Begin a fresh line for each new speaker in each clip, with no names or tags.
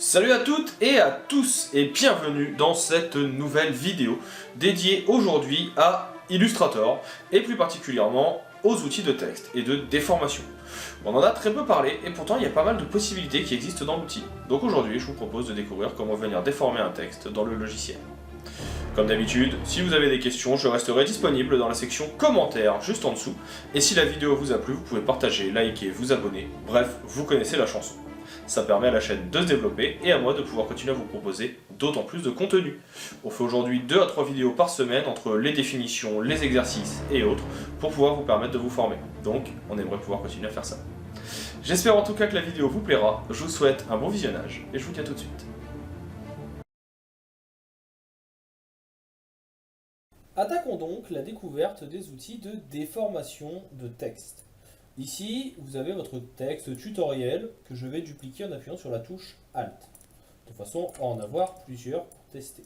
Salut à toutes et à tous et bienvenue dans cette nouvelle vidéo dédiée aujourd'hui à Illustrator et plus particulièrement aux outils de texte et de déformation. On en a très peu parlé et pourtant il y a pas mal de possibilités qui existent dans l'outil. Donc aujourd'hui je vous propose de découvrir comment venir déformer un texte dans le logiciel. Comme d'habitude, si vous avez des questions, je resterai disponible dans la section commentaires juste en dessous. Et si la vidéo vous a plu, vous pouvez partager, liker, vous abonner, bref, vous connaissez la chanson. Ça permet à la chaîne de se développer et à moi de pouvoir continuer à vous proposer d'autant plus de contenu. On fait aujourd'hui 2 à 3 vidéos par semaine entre les définitions, les exercices et autres pour pouvoir vous permettre de vous former. Donc, on aimerait pouvoir continuer à faire ça. J'espère en tout cas que la vidéo vous plaira, je vous souhaite un bon visionnage et je vous dis à tout de suite.
Attaquons donc la découverte des outils de déformation de texte. Ici, vous avez votre texte tutoriel que je vais dupliquer en appuyant sur la touche Alt, de façon à en avoir plusieurs pour tester.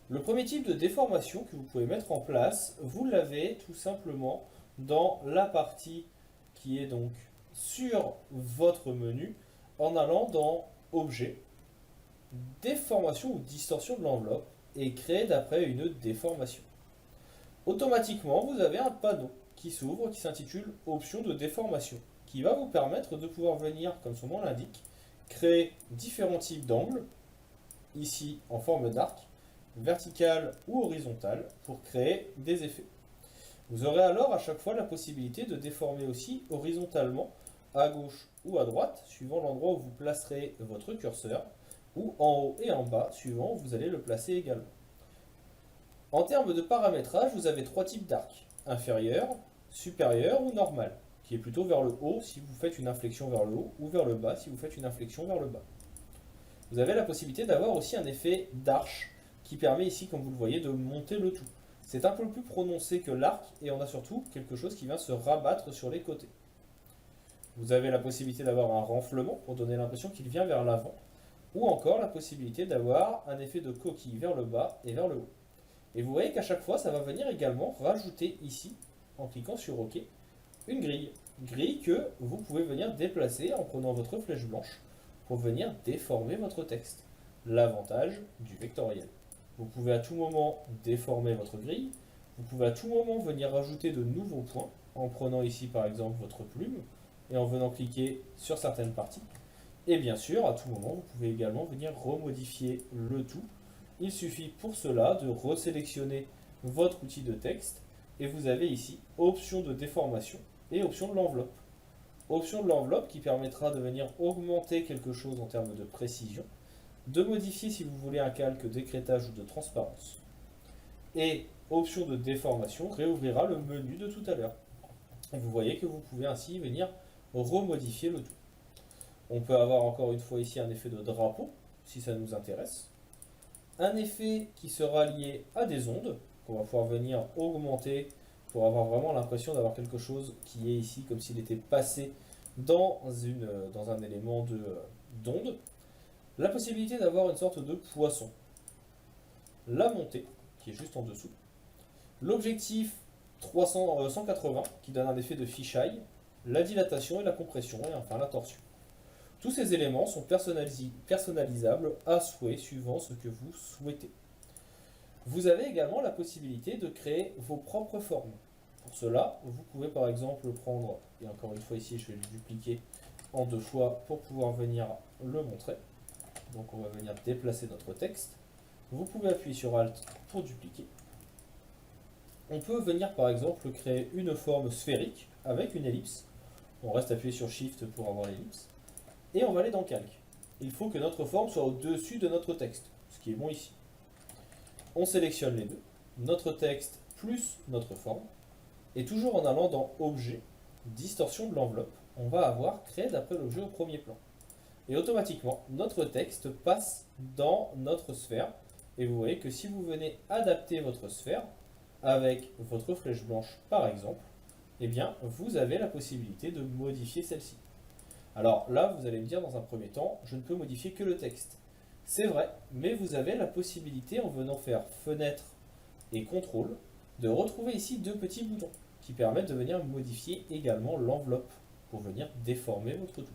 Le premier type de déformation que vous pouvez mettre en place, vous l'avez tout simplement dans la partie qui est donc sur votre menu, en allant dans Objet, Déformation ou distorsion de l'enveloppe, et créer d'après une déformation. Automatiquement, vous avez un panneau qui s'ouvre qui s'intitule Options de déformation, qui va vous permettre de pouvoir venir, comme son nom l'indique, créer différents types d'angles, ici en forme d'arc, vertical ou horizontal, pour créer des effets. Vous aurez alors à chaque fois la possibilité de déformer aussi horizontalement, à gauche ou à droite, suivant l'endroit où vous placerez votre curseur, ou en haut et en bas, suivant où vous allez le placer également. En termes de paramétrage, vous avez 3 types d'arcs, inférieur, supérieur ou normal, qui est plutôt vers le haut si vous faites une inflexion vers le haut, ou vers le bas si vous faites une inflexion vers le bas. Vous avez la possibilité d'avoir aussi un effet d'arche, qui permet ici, comme vous le voyez, de monter le tout. C'est un peu plus prononcé que l'arc, et on a surtout quelque chose qui vient se rabattre sur les côtés. Vous avez la possibilité d'avoir un renflement, pour donner l'impression qu'il vient vers l'avant, ou encore la possibilité d'avoir un effet de coquille vers le bas et vers le haut. Et vous voyez qu'à chaque fois, ça va venir également rajouter ici, en cliquant sur OK, une grille. Grille que vous pouvez venir déplacer en prenant votre flèche blanche pour venir déformer votre texte. L'avantage du vectoriel. Vous pouvez à tout moment déformer votre grille. Vous pouvez à tout moment venir rajouter de nouveaux points en prenant ici par exemple votre plume et en venant cliquer sur certaines parties. Et bien sûr, à tout moment, vous pouvez également venir remodifier le tout. Il suffit pour cela de resélectionner votre outil de texte et vous avez ici option de déformation et option de l'enveloppe. Option de l'enveloppe qui permettra de venir augmenter quelque chose en termes de précision, de modifier si vous voulez un calque d'écrêtage ou de transparence. Et option de déformation réouvrira le menu de tout à l'heure. Et vous voyez que vous pouvez ainsi venir remodifier le tout. On peut avoir encore une fois ici un effet de drapeau, si ça nous intéresse. Un effet qui sera lié à des ondes, qu'on va pouvoir venir augmenter pour avoir vraiment l'impression d'avoir quelque chose qui est ici comme s'il était passé dans un élément d'onde. La possibilité d'avoir une sorte de poisson. La montée, qui est juste en dessous. L'objectif 180, qui donne un effet de fisheye. La dilatation et la compression, et enfin la torsion. Tous ces éléments sont personnalisables à souhait suivant ce que vous souhaitez. Vous avez également la possibilité de créer vos propres formes. Pour cela, vous pouvez par exemple prendre, et encore une fois ici je vais le dupliquer en 2 fois pour pouvoir venir le montrer. Donc on va venir déplacer notre texte. Vous pouvez appuyer sur Alt pour dupliquer. On peut venir par exemple créer une forme sphérique avec une ellipse. On reste appuyé sur Shift pour avoir l'ellipse. Et on va aller dans Calque. Il faut que notre forme soit au-dessus de notre texte, ce qui est bon ici. On sélectionne les deux, notre texte plus notre forme, et toujours en allant dans Objet, Distorsion de l'enveloppe, on va avoir créé d'après l'objet au premier plan. Et automatiquement, notre texte passe dans notre sphère, et vous voyez que si vous venez adapter votre sphère, avec votre flèche blanche par exemple, eh bien vous avez la possibilité de modifier celle-ci. Alors là, vous allez me dire dans un premier temps, je ne peux modifier que le texte. C'est vrai, mais vous avez la possibilité, en venant faire fenêtre et contrôle, de retrouver ici 2 petits boutons qui permettent de venir modifier également l'enveloppe pour venir déformer votre tout.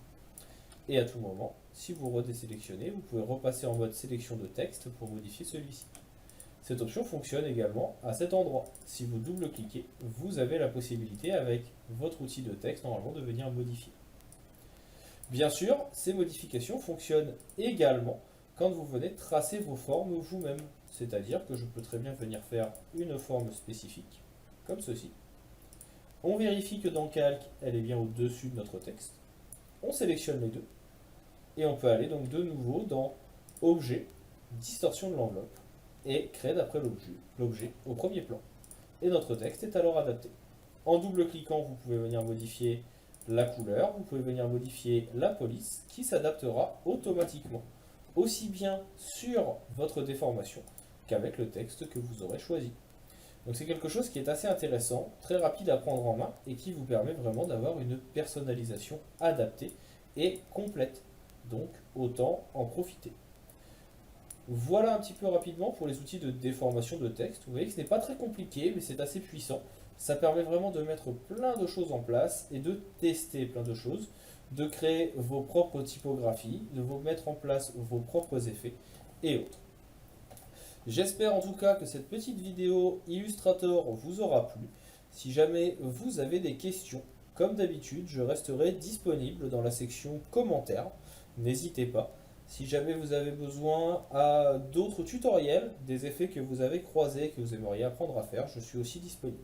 Et à tout moment, si vous redésélectionnez, vous pouvez repasser en mode sélection de texte pour modifier celui-ci. Cette option fonctionne également à cet endroit. Si vous double-cliquez, vous avez la possibilité avec votre outil de texte normalement de venir modifier. Bien sûr, ces modifications fonctionnent également quand vous venez tracer vos formes vous-même. C'est-à-dire que je peux très bien venir faire une forme spécifique, comme ceci. On vérifie que dans Calc, elle est bien au-dessus de notre texte. On sélectionne les deux. Et on peut aller donc de nouveau dans Objet, Distorsion de l'enveloppe, et créer d'après l'objet au premier plan. Et notre texte est alors adapté. En double-cliquant, vous pouvez venir modifier la couleur, vous pouvez venir modifier la police, qui s'adaptera automatiquement, aussi bien sur votre déformation qu'avec le texte que vous aurez choisi. Donc c'est quelque chose qui est assez intéressant, très rapide à prendre en main, et qui vous permet vraiment d'avoir une personnalisation adaptée et complète. Donc autant en profiter. Voilà un petit peu rapidement pour les outils de déformation de texte. Vous voyez que ce n'est pas très compliqué, mais c'est assez puissant. Ça permet vraiment de mettre plein de choses en place et de tester plein de choses, de créer vos propres typographies, de vous mettre en place vos propres effets et autres. J'espère en tout cas que cette petite vidéo Illustrator vous aura plu. Si jamais vous avez des questions, comme d'habitude, je resterai disponible dans la section commentaires. N'hésitez pas. Si jamais vous avez besoin d'autres tutoriels, des effets que vous avez croisés, que vous aimeriez apprendre à faire, je suis aussi disponible.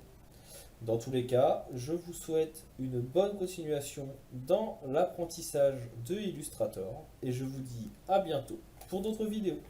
Dans tous les cas, je vous souhaite une bonne continuation dans l'apprentissage de Illustrator et je vous dis à bientôt pour d'autres vidéos.